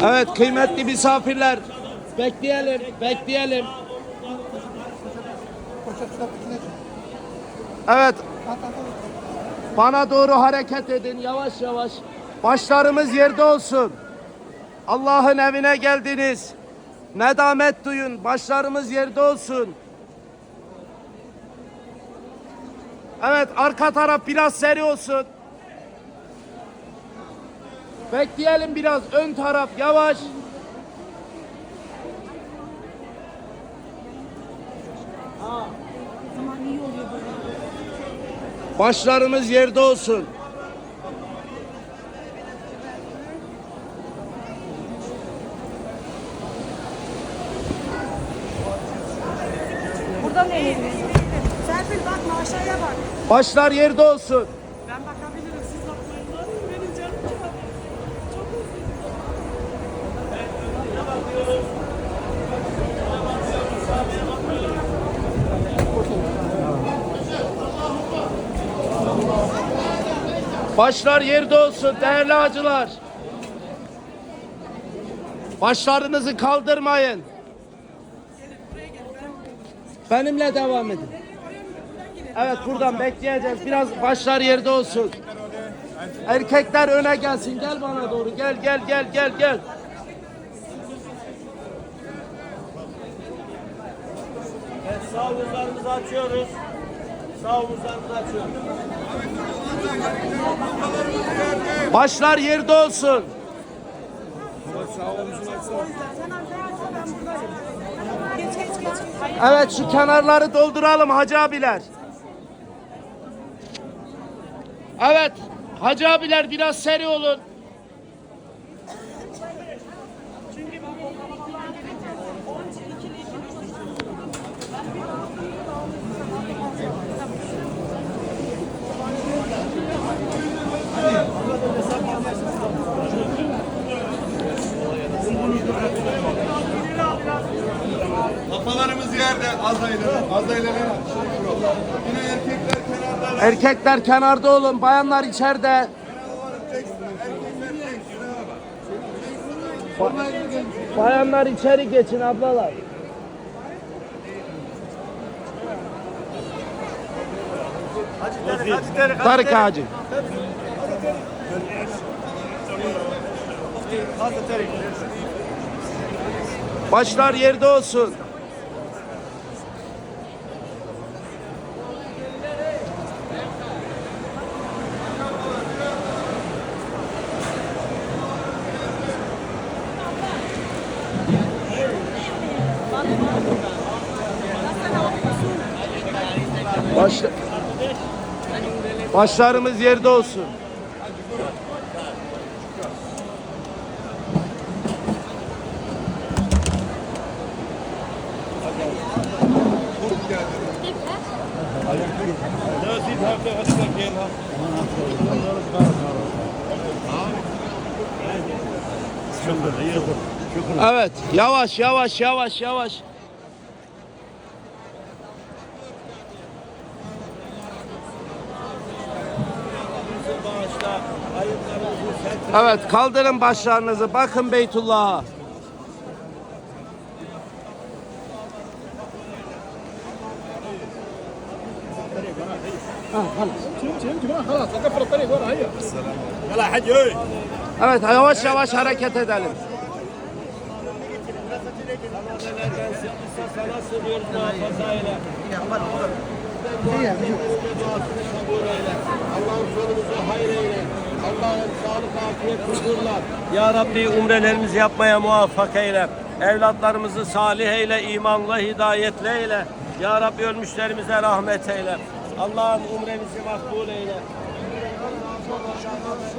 Evet kıymetli misafirler, bekleyelim. Evet, bana doğru hareket edin yavaş. Başlarımız yerde olsun. Allah'ın evine geldiniz. Nedamet duyun, başlarımız yerde olsun. Evet, arka taraf biraz seri olsun. Bekleyelim biraz, ön taraf yavaş. Başlarımız yerde olsun. Buradan eğilir. Serpil bakma aşağıya bak. Başlar yerde olsun. Ben bakabilirim siz bakmayın. Benim canım çok Başlar yerde olsun değerli hacılar. Başlarınızı kaldırmayın. Benimle devam edin. Evet buradan bekleyeceğiz. Biraz başlar yerde olsun. Erkekler öne gelsin. Gel bana doğru. Gel. Evet, sağ omuzlarımızı açıyoruz. Başlar yerde olsun. geç. Evet şu kenarları dolduralım hacı abiler. Evet hacı abiler biraz seri olun. Kafalarımız yerde azayla. Yine erkekler kenarda. Erkekler kenarda olun, bayanlar içeride. Bayanlar içeri geçin ablalar. Tarık Hacı. Başlar yerde olsun. Başlarımız yerde olsun. Evet, yavaş. Evet, kaldırın başlarınızı. Bakın Beytullah'a. Evet, yavaş hareket edelim. Sana sığınıyoruz muhafaza eyle. Allah'ım sonumuzu hayır eyle. Allah'ım sağlık, afiyet, huzurla. Ya Rabbi umrelerimizi yapmaya muvaffak eyle. Evlatlarımızı salih eyle, imanla, hidayetle eyle. Ya Rabbi ölmüşlerimize rahmet eyle. Allah'ım umremizi makbul eyle.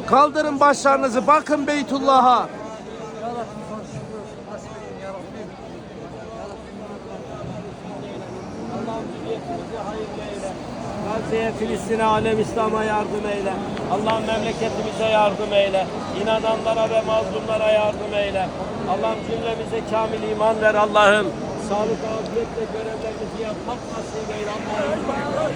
Kaldırın başlarınızı. Bakın Beytullah'a. Allah'ım cümlemizi hayırlı eyle. Gazze'ye, Filistin'e, alem İslam'a yardım eyle. Allah'ım memleketimize yardım eyle. İnananlara ve mazlumlara yardım eyle. Allah'ım cümlemize kamil iman ver Allah'ım. Sağlık, afiyetle görevlerimizi yapmak nasip eyle Allah'ım.